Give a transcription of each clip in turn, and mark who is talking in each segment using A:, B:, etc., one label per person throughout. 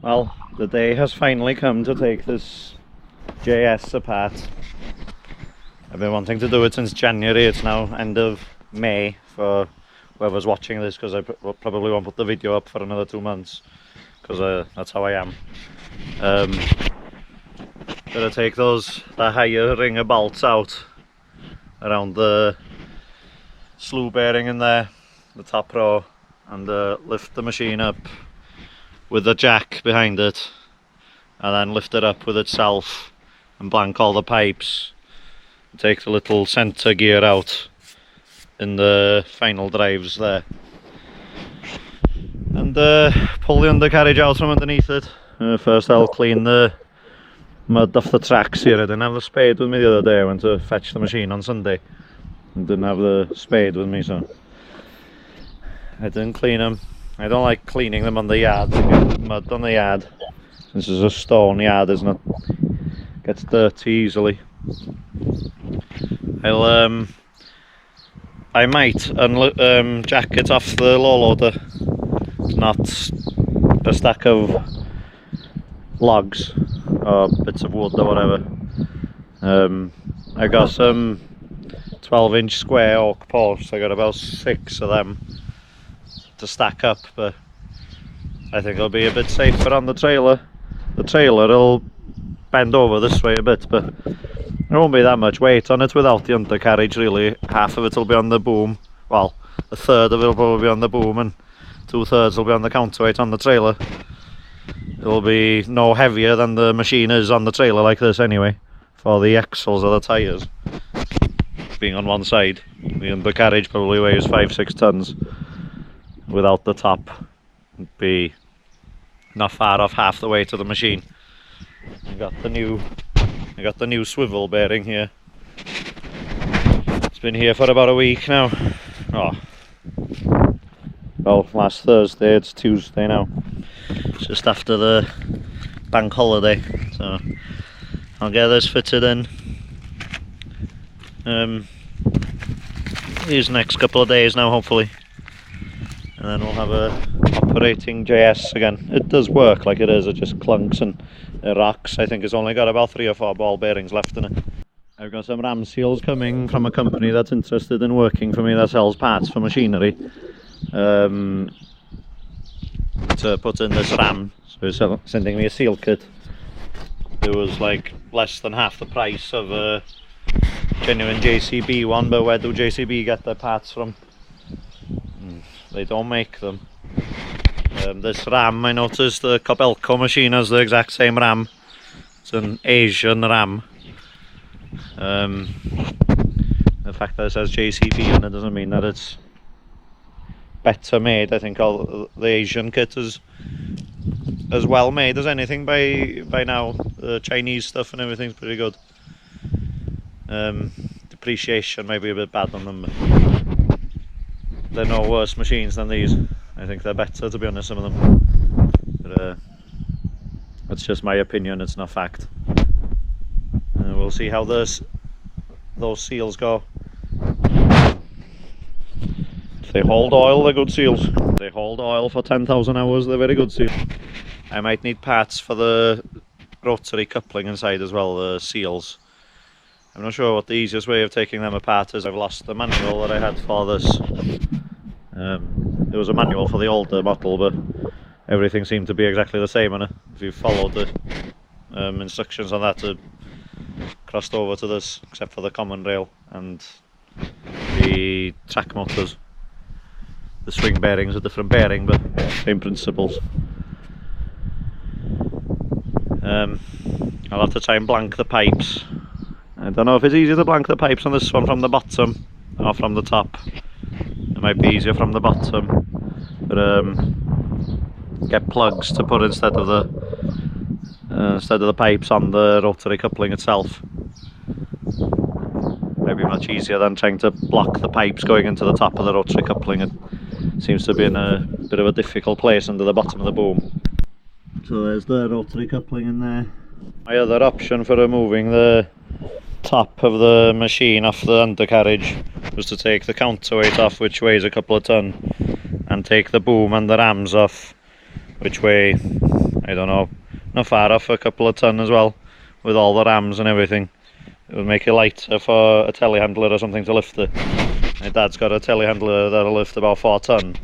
A: Well, the day has finally come to take this JS apart. I've been wanting to do it since January. It's now end of May for whoever's watching this, because I probably won't put the video up for another 2 months, because that's how I am. Gotta take the higher ringer bolts out around the slew bearing in there, the top row, and lift the machine up with the jack behind it, and then lift it up with itself and blank all the pipes, take the little centre gear out in the final drives there, and pull the undercarriage out from underneath it. First I'll clean the mud off the tracks here. I didn't have the spade with me the other day. I went to fetch the machine on Sunday and didn't have the spade with me, so I didn't clean them. I don't like cleaning them on the yard. They get mud on the yard. Since it's a stone yard, gets dirty easily. I might jack it off the low loader, not a stack of logs or bits of wood or whatever. I got some 12-inch square oak posts. I got about 6 of them to stack up, but I think it'll be a bit safer on the trailer. The trailer will bend over this way a bit, but there won't be that much weight on it without the undercarriage really. Half of it will be on the boom, well, a third of it will probably be on the boom, and 2/3 will be on the counterweight on the trailer. It'll be no heavier than the machine is on the trailer like this anyway, for the axles of the tyres being on one side. The undercarriage probably weighs 5-6 tons. Without the top, it'd be not far off half the weight of the machine. I got the new swivel bearing here. It's been here for about a week now. Well, last Thursday, it's Tuesday now. It's just after the bank holiday, so I'll get this fitted in these next couple of days now, hopefully. And then we'll have a operating JS again. It does work like it is, it just clunks and it rocks. I think it's only got about 3 or 4 ball bearings left in it. I've got some ram seals coming from a company that's interested in working for me, that sells parts for machinery, to put in this ram. So he's sending me a seal kit. It was like less than half the price of a genuine JCB one, but where do JCB get their parts from? They don't make them. This ram, I noticed the Cobelco machine has the exact same ram. It's an Asian ram. The fact that it says JCB on it doesn't mean that it's better made. I think all the Asian kit is as well made as anything by now. The Chinese stuff and everything's pretty good. Depreciation may be a bit bad on them, but they're no worse machines than these. I think they're better, to be honest, some of them. But that's just my opinion, it's not fact. We'll see how those seals go. If they hold oil, they're good seals. If they hold oil for 10,000 hours, they're very good seals. I might need parts for the rotary coupling inside as well, the seals. I'm not sure what the easiest way of taking them apart is. I've lost the manual that I had for this. There was a manual for the older model, but everything seemed to be exactly the same on it. If you followed the instructions on that, it crossed over to this, except for the common rail and the track motors. The swing bearings are different bearing, but same principles. I'll have to try and blank the pipes. I don't know if it's easier to blank the pipes on this one from the bottom or from the top. It might be easier from the bottom, but get plugs to put instead of the pipes on the rotary coupling itself. Maybe much easier than trying to block the pipes going into the top of the rotary coupling. It seems to be in a bit of a difficult place under the bottom of the boom. So there's the rotary coupling in there. My other option for removing the top of the machine off the undercarriage was to take the counterweight off, which weighs a couple of ton, and take the boom and the rams off, which weigh I don't know, not far off a couple of ton as well, with all the rams and everything. It would make it lighter for a telehandler or something to lift it. My dad's got a telehandler that'll lift about 4 ton.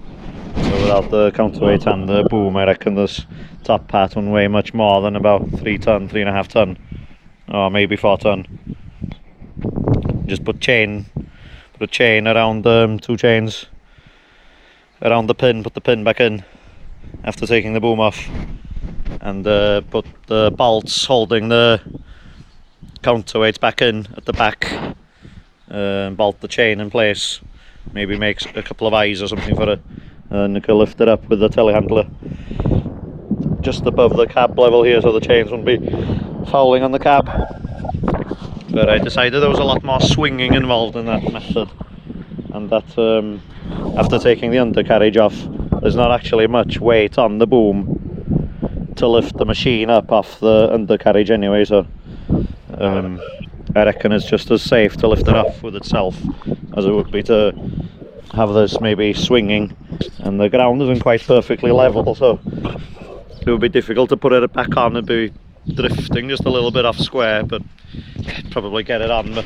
A: So without the counterweight and the boom, I reckon this top part won't weigh much more than about 3 ton, 3.5 ton. Or maybe 4 ton. Just put a chain around 2 chains around the pin, put the pin back in after taking the boom off, and put the bolts holding the counterweight back in at the back, bolt the chain in place, maybe make a couple of eyes or something for it, and you can lift it up with the telehandler just above the cab level here so the chains won't be fouling on the cab. But I decided there was a lot more swinging involved in that method, and that after taking the undercarriage off, there's not actually much weight on the boom to lift the machine up off the undercarriage anyway, so I reckon it's just as safe to lift it off with itself as it would be to have this maybe swinging, and the ground isn't quite perfectly level, so it would be difficult to put it back on. It'd be drifting just a little bit off square, but I'd probably get it on. But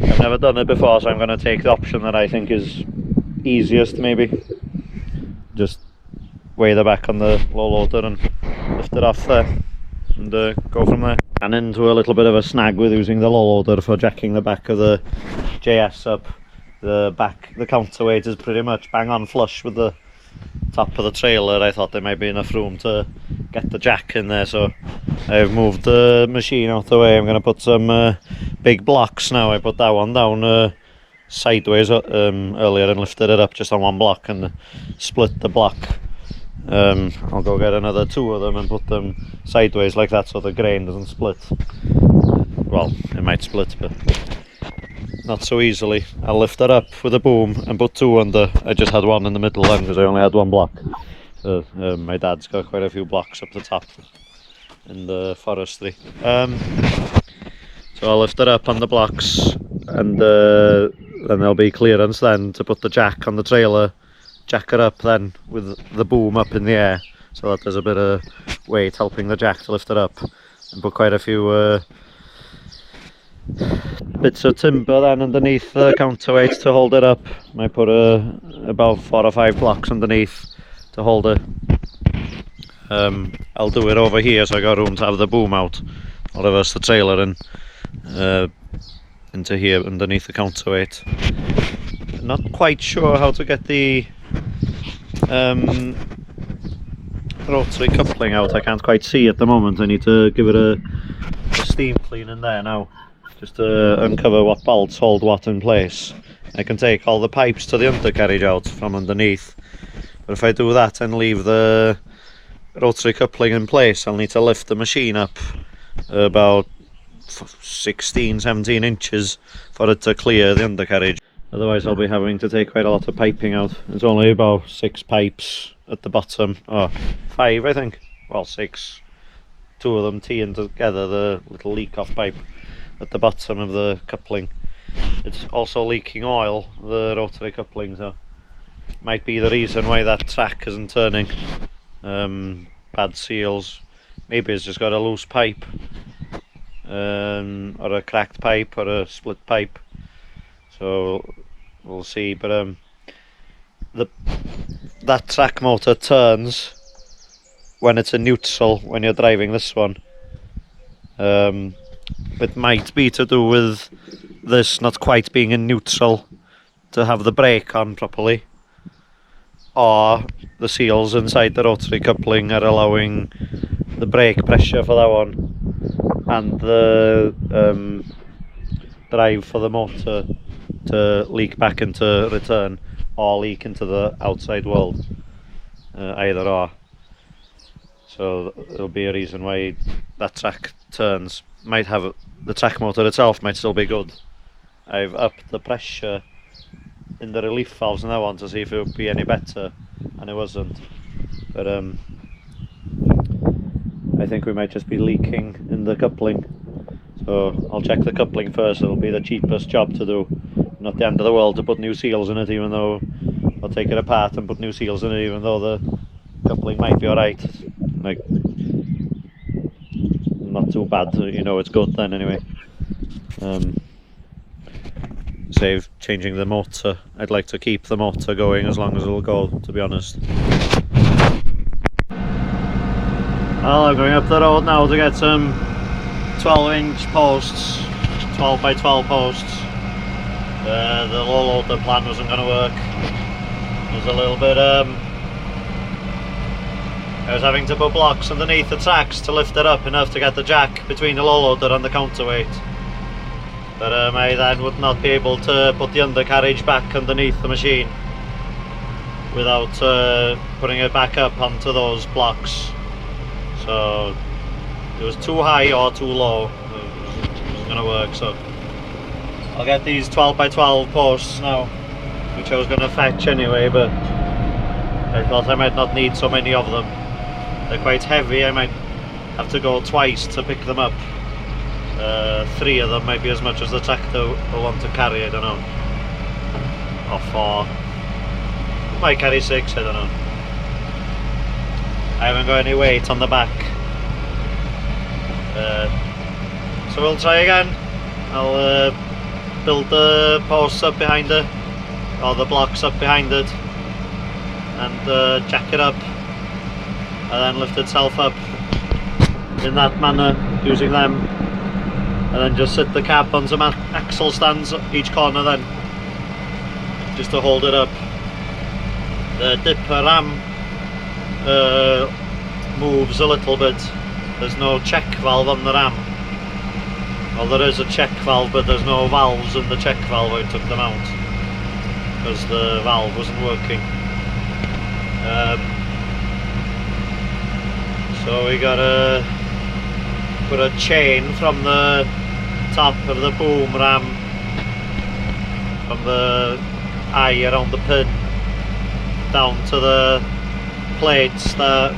A: I've never done it before, so I'm going to take the option that I think is easiest, maybe just weigh the back on the low loader and lift it off there, and go from there. And into a little bit of a snag with using the low loader for jacking the back of the JS up. The counterweight is pretty much bang on flush with the top of the trailer. I thought there might be enough room to get the jack in there, so I've moved the machine out the way. I'm going to put some big blocks now. I put that one down sideways earlier and lifted it up just on one block and split the block. I'll go get another 2 of them and put them sideways like that so the grain doesn't split. Well, it might split, but not so easily. I'll lift it up with a boom and put 2 under. I just had one in the middle then because I only had 1 block. So my dad's got quite a few blocks up the top in the forestry. So I'll lift it up on the blocks, and then there'll be clearance then to put the jack on the trailer, jack it up then with the boom up in the air so that there's a bit of weight helping the jack to lift it up, and put quite a few bits of timber then underneath the counterweight to hold it up. Might put about 4 or 5 blocks underneath to hold it. I'll do it over here so I got room to have the boom out. I'll reverse the trailer in into here underneath the counterweight. Not quite sure how to get the rotary coupling out. I can't quite see at the moment. I need to give it a steam clean in there now, just to uncover what bolts hold what in place. I can take all the pipes to the undercarriage out from underneath, but if I do that and leave the rotary coupling in place, I'll need to lift the machine up about 16-17 inches for it to clear the undercarriage. Otherwise I'll be having to take quite a lot of piping out. There's only about 6 pipes at the bottom, or 5 I think, well 6, 2 of them teeing together, the little leak off pipe at the bottom of the coupling. It's also leaking oil, the rotary coupling, so might be the reason why that track isn't turning. Bad seals, maybe it's just got a loose pipe, or a cracked pipe, or a split pipe, so we'll see. But that track motor turns when it's in neutral when you're driving this one. It might be to do with this not quite being in neutral to have the brake on properly, or the seals inside the rotary coupling are allowing the brake pressure for that one and the drive for the motor to leak back into return or leak into the outside world, either or. So there'll be a reason why that track turns. Might have the track motor itself might still be good. I've upped the pressure in the relief valves and I want to see if it would be any better, and it wasn't. But I think we might just be leaking in the coupling, so I'll check the coupling first. It'll be the cheapest job to do, not the end of the world to put new seals in it, even though I'll take it apart and put new seals in it, even though the coupling might be alright. like not too bad, you know, it's good then anyway. Save changing the motor. I'd like to keep the motor going as long as it'll go, to be honest. Well, I'm going up the road now to get some 12-inch posts, 12 by 12 posts. The low loader plan wasn't going to work. It was a little bit, I was having to put blocks underneath the tracks to lift it up enough to get the jack between the low loader and the counterweight. But I then would not be able to put the undercarriage back underneath the machine without putting it back up onto those blocks. So it was too high or too low. It wasn't going to work, so I'll get these 12 by 12 posts now, which I was going to fetch anyway, but I thought I might not need so many of them. They're quite heavy, I might have to go twice to pick them up. 3 of them might be as much as the tractor will want to carry, I don't know. Or 4. Might carry 6, I don't know. I haven't got any weight on the back. So we'll try again. I'll build the posts up behind it, or the blocks up behind it, and jack it up, and then lift itself up in that manner, using them, and then just sit the cab on some axle stands each corner then, just to hold it up. The dipper ram moves a little bit. There's no check valve on the ram. Well, there is a check valve, but there's no valves in the check valve. I took them out because the valve wasn't working. So we gotta put a chain from the top of the boom ram, from the eye around the pin, down to the plates that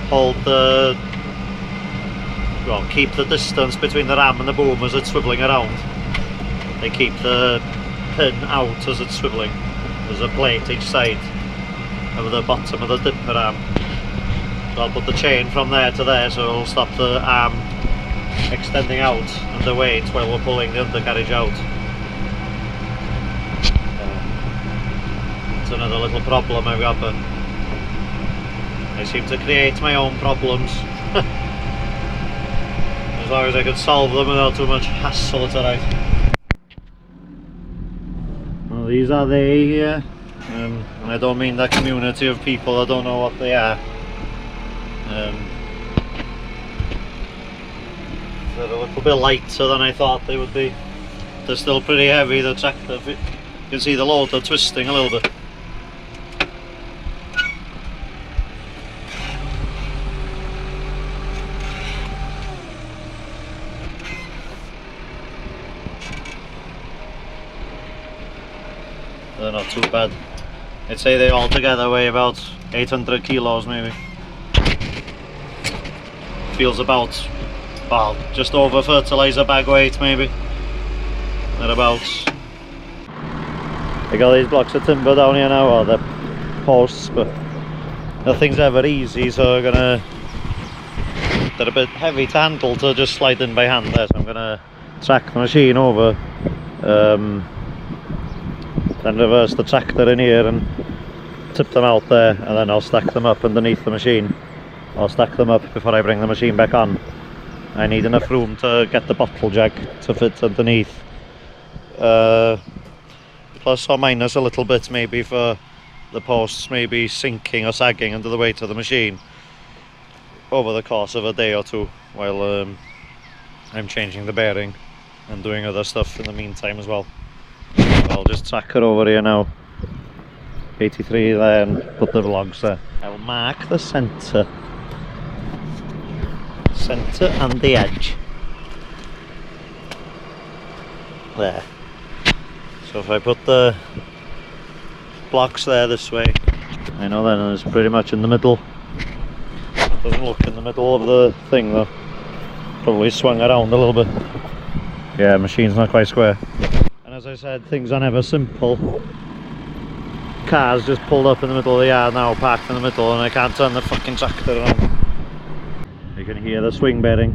A: hold the, well, keep the distance between the ram and the boom as it's swiveling around. They keep the pin out as it's swiveling. There's a plate each side of the bottom of the dipper arm. So I'll put the chain from there to there, so it'll stop the arm extending out under weight while we're pulling the undercarriage out. It's another little problem I've got, but I seem to create my own problems. As long as I can solve them without too much hassle, it's alright. Well, these are they here, and I don't mean that community of people that don't know what they are. They're a little bit lighter than I thought they would be. They're still pretty heavy, the tractor. You can see the loader twisting a little bit. They're not too bad. I'd say they all together weigh about 800 kilos maybe. Feels about, well, just over fertilizer bag weight maybe. Thereabouts. I got these blocks of timber down here now, or the posts, but nothing's ever easy, so they're a bit heavy to handle to just slide in by hand there, so I'm gonna track the machine over, then reverse the tractor in here and tip them out there, and then I'll stack them up underneath the machine. I'll stack them up before I bring the machine back on. I need enough room to get the bottle jack to fit underneath. Plus or minus a little bit maybe for the posts maybe sinking or sagging under the weight of the machine over the course of a day or two while I'm changing the bearing and doing other stuff in the meantime as well. So I'll just track her over here now. 83 there, and put the vlogs there. I'll mark the centre and the edge there. So if I put the blocks there this way, I know then it's pretty much in the middle. Doesn't look in the middle of the thing though. Probably swung around a little bit. Yeah, machine's not quite square. And as I said, things are never simple. car's just pulled up in the middle of the yard now, parked in the middle, and I can't turn the fucking tractor around. You can hear the swing bearing.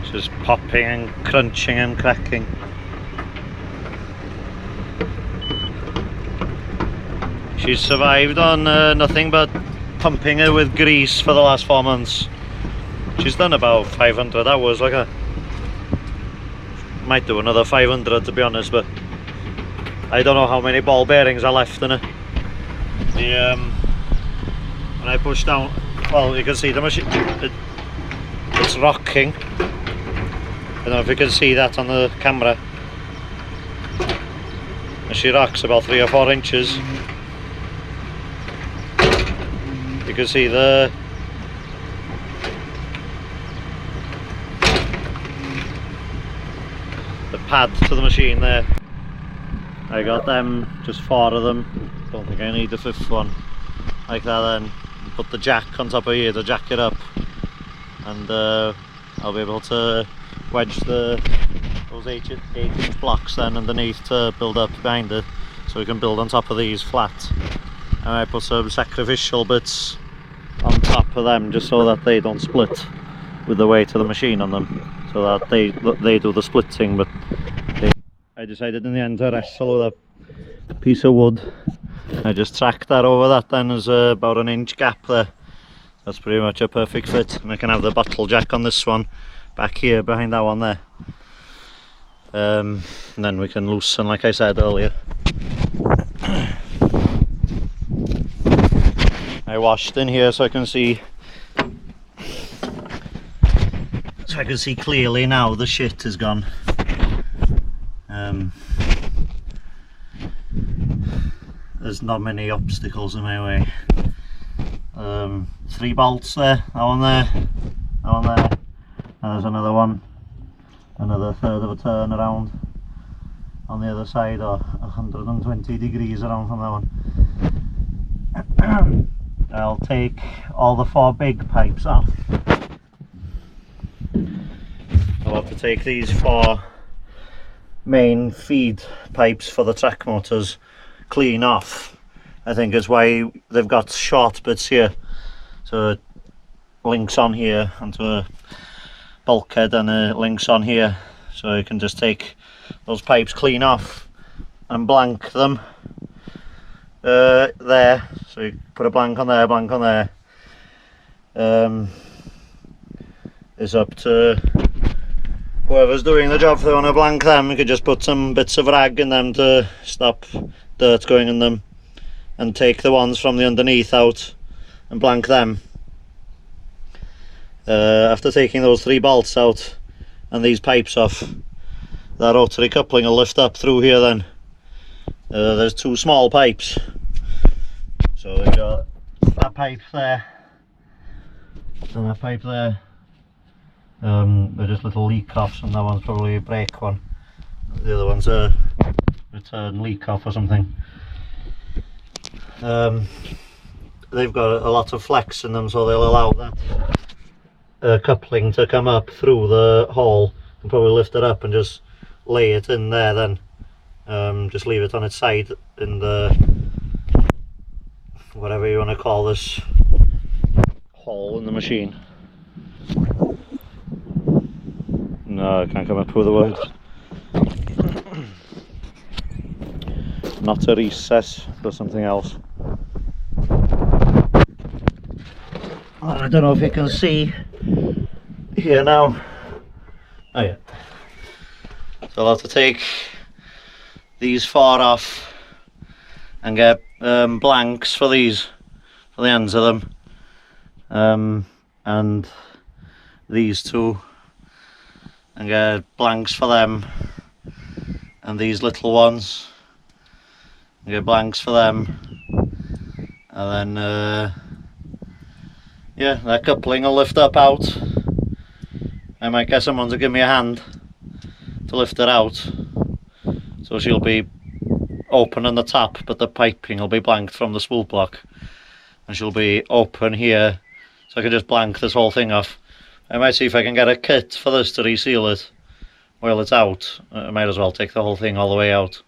A: It's just popping and crunching and cracking. She's survived on nothing but pumping her with grease for the last 4 months. She's done about 500 hours, like a... Might do another 500 to be honest, but I don't know how many ball bearings are left in it. When I push down, well, you can see the machine, it's rocking. I don't know if you can see that on the camera. And she rocks about 3 or 4 inches. You can see the pad to the machine there. I got them, just 4 of them. Don't think I need the 5th one. Like that then. Put the jack on top of here to jack it up. And I'll be able to wedge those 8-inch blocks then underneath to build up behind it. So we can build on top of these flat. And I put some sacrificial bits on top of them just so that they don't split with the weight of the machine on them, so that they do the splitting. But I decided in the end to wrestle with a piece of wood. I just tracked that over that, then there's about an inch gap there. That's pretty much a perfect fit, and I can have the bottle jack on this one back here behind that one there. And then we can loosen, like I said earlier. I washed in here so I can see clearly now the shit is gone. There's not many obstacles in my way. 3 bolts there, that one there, that one there, and there's another one, another third of a turn around on the other side, or 120 degrees around from that one. I'll take all the 4 big pipes off. I'll have to take these 4 main feed pipes for the track motors clean off. I think is why they've got short bits here. So it links on here onto a bulkhead, and it links on here. So you can just take those pipes clean off and blank them. There, so you put a blank on there, blank on there. It's up to whoever's doing the job. If they want to blank them, you could just put some bits of rag in them to stop dirt going in them, and take the ones from the underneath out and blank them. After taking those 3 bolts out and these pipes off, that rotary coupling will lift up through here then. There's 2 small pipes, so we've got that pipe there and that pipe there. They're just little leak offs, and that one's probably a brake one. The other one's a return leak off or something. They've got a lot of flex in them, so they'll allow that coupling to come up through the hole, and probably lift it up and just lay it in there then. Just leave it on its side in the, whatever you want to call this hole in the machine. No, I can't come up with the word. Not a recess, but something else. I don't know if you can see here now. Oh yeah. So I'll have to take these 4 off and get blanks for these, for the ends of them, and these 2, and get blanks for them, and these little ones, and get blanks for them, and then yeah, that coupling will lift up out. I might get someone to give me a hand to lift it out, so she'll be open on the top, but the piping will be blanked from the spool block, and she'll be open here, so I can just blank this whole thing off. I might see if I can get a kit for this to reseal it, while it's out. I might as well take the whole thing all the way out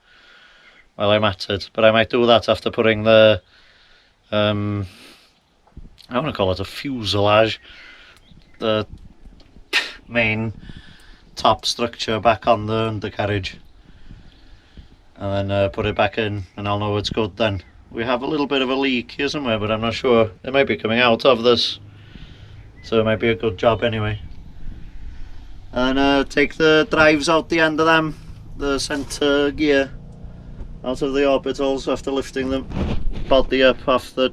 A: while I'm at it. But I might do that after putting the I want to call it a fuselage, the main top structure back on the undercarriage, and then put it back in, and I'll know it's good then. We have a little bit of a leak here somewhere, but I'm not sure. It might be coming out of this, so it might be a good job anyway. And take the drives out the end of them, the centre gear out of the orbitals after lifting the body up off the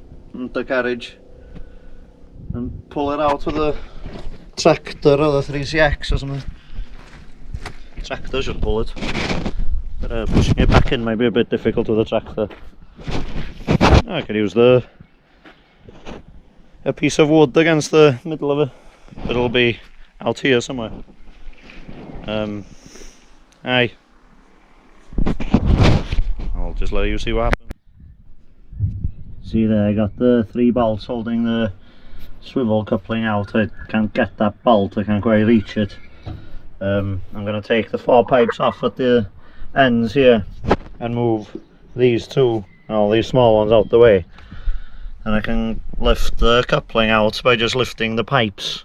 A: carriage, and pull it out with a tractor or the 3CX or something. Tractor should pull it, but pushing it back in might be a bit difficult with a tractor. I could use a piece of wood against the middle of it, but it'll be out here somewhere. Aye, I'll just let you see what happens. See there, I got the 3 bolts holding the swivel coupling out. I can't get that bolt, I can't quite reach it. I'm going to take the 4 pipes off at the ends here and move these 2, all these small ones, out the way, and I can lift the coupling out by just lifting the pipes.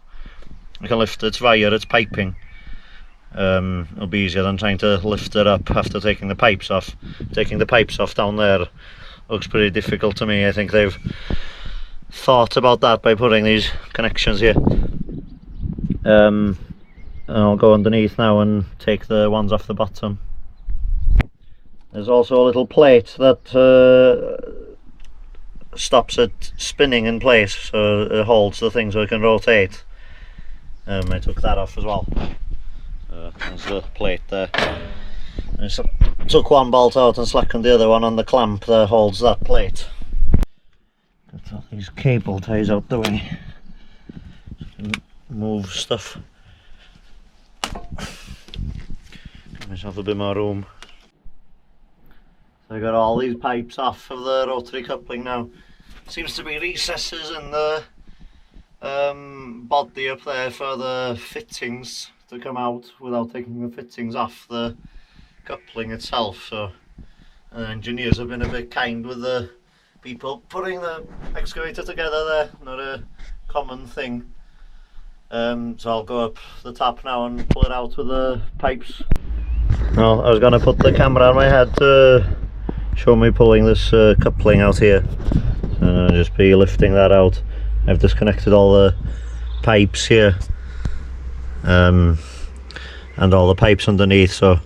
A: I can lift it via its piping. It'll be easier than trying to lift it up after taking the pipes off. Taking the pipes off down there looks pretty difficult to me. I think they've thought about that by putting these connections here. And I'll go underneath now and take the ones off the bottom. There's also a little plate that stops it spinning in place, so it holds the thing so it can rotate. I took that off as well. There's the plate there. I took one bolt out and slackened the other one on the clamp that holds that plate. Got all these cable ties out the way. Move stuff. Give myself a bit more room. So I got all these pipes off of the rotary coupling now. Seems to be recesses in the body up there for the fittings to come out without taking the fittings off the coupling itself. So engineers have been a bit kind with the people putting the excavator together there. Not a common thing. So I'll go up the top now and pull it out with the pipes. Well, I was going to put the camera on my head to show me pulling this coupling out here. So I'll just be lifting that out. I've disconnected all the pipes here, and all the pipes underneath, so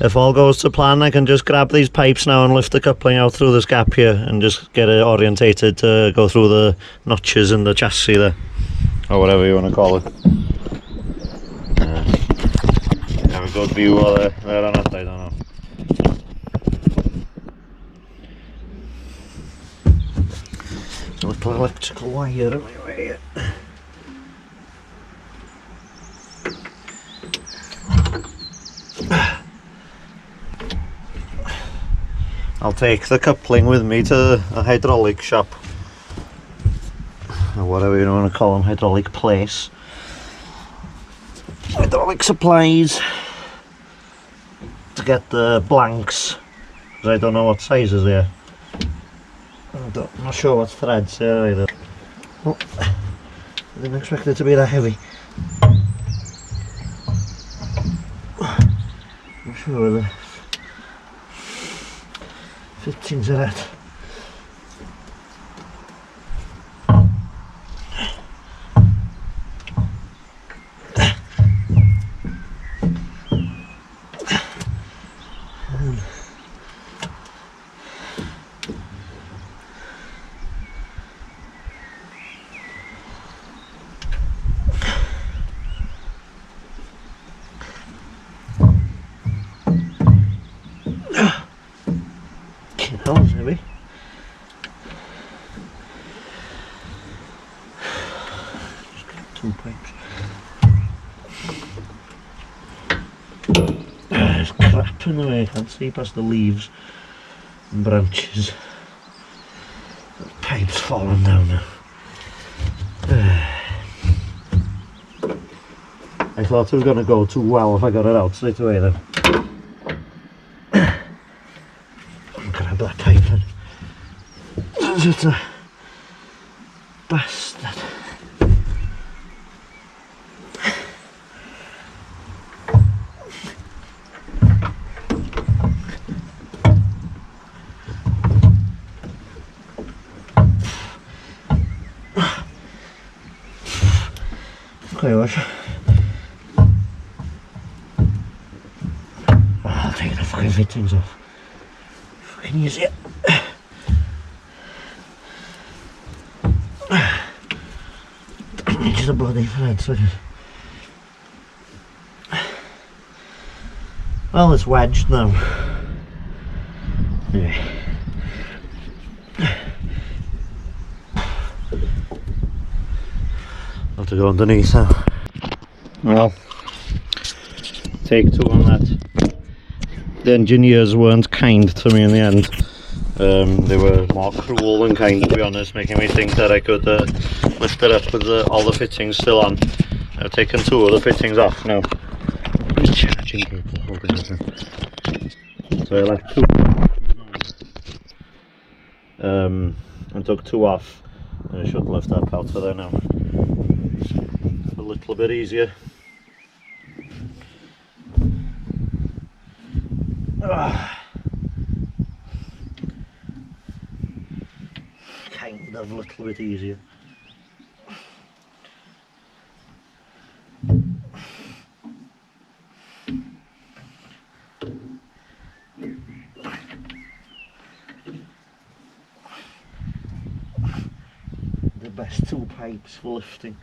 A: if all goes to plan I can just grab these pipes now and lift the coupling out through this gap here and just get it orientated to go through the notches in the chassis there, or whatever you want to call it. Have a good view of there on it, I don't know. A little electrical wire in my way. I'll take the coupling with me to a hydraulic shop, or whatever you want to call them, hydraulic place, hydraulic supplies, to get the blanks, because I don't know what sizes they are. I'm not sure what threads there either. Oh, I didn't expect it to be that heavy. Not sure where the fittings are at. Maybe. Just get 2 pipes. There's crap in the way, I can't see past the leaves and branches. The pipe's falling down now. I thought it was going to go too well if I got it out straight away then. Grab that pipe then. It's a bastard. Okay, I'll take the fucking fittings off. Fucking easy. Just a bloody thread, so well, it's wedged now. Yeah. Have to go underneath now. Well, take two on that. The engineers weren't kind to me in the end. They were more cruel than kind, to be honest, making me think that I could lift it up with all the fittings still on. I've taken two of the fittings off now. Charging cable holding it in. So I left two and took two off, and I should lift up out of there now. A little bit easier. Kind of a little bit easier. The best two pipes for lifting.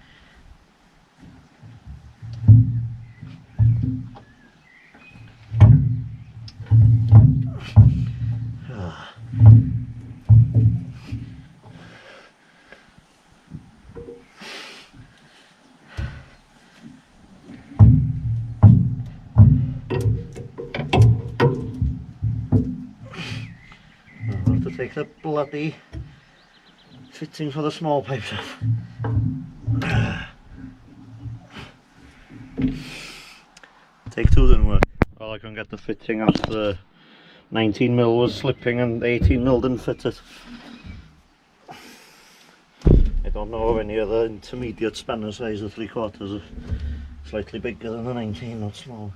A: I'll have to take the bloody fitting for the small pipes off. Take two didn't work. Well, I couldn't get the fitting off. The 19mm was slipping and the 18mm didn't fit it. I don't know of any other intermediate spanner size of 3/4 are slightly bigger than the 19, not smaller.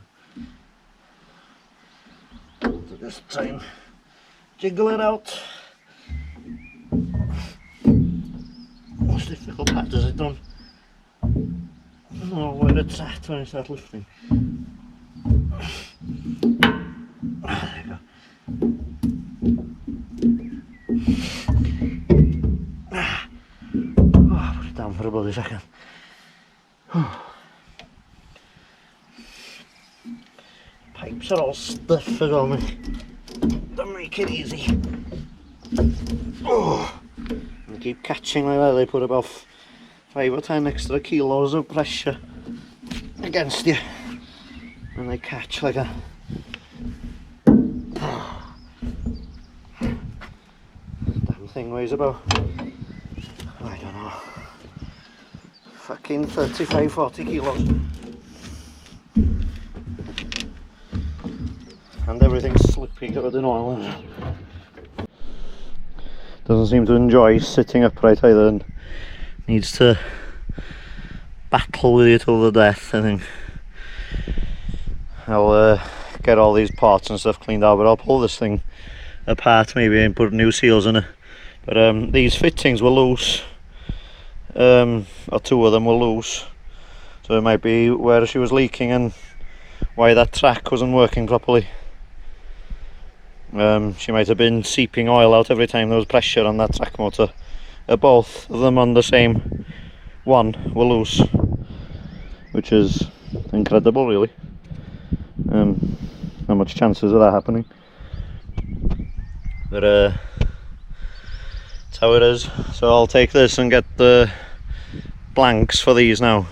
A: So just try and jiggle it out. Most difficult part is I don't know where it's at when I start lifting. There you go. Oh, put it down for a bloody second. Pipes are all stiff as well, mate. Don't make it easy. Oh, and keep catching like that. They put about 5 or 10 extra kilos of pressure against you, and they catch like a. Damn thing weighs about, I don't know, fucking 35-40 kilos. And everything's slippy, covered in oil. Doesn't seem to enjoy sitting upright either, and needs to battle with you till the death. I think I'll get all these parts and stuff cleaned out, but I'll pull this thing apart maybe and put new seals in it. But these fittings were loose, or two of them were loose, so it might be where she was leaking and why that track wasn't working properly. She might have been seeping oil out every time there was pressure on that track motor. Both of them on the same one were loose, which is incredible really. Not much chances of that happening, but that's how it is. So I'll take this and get the blanks for these now.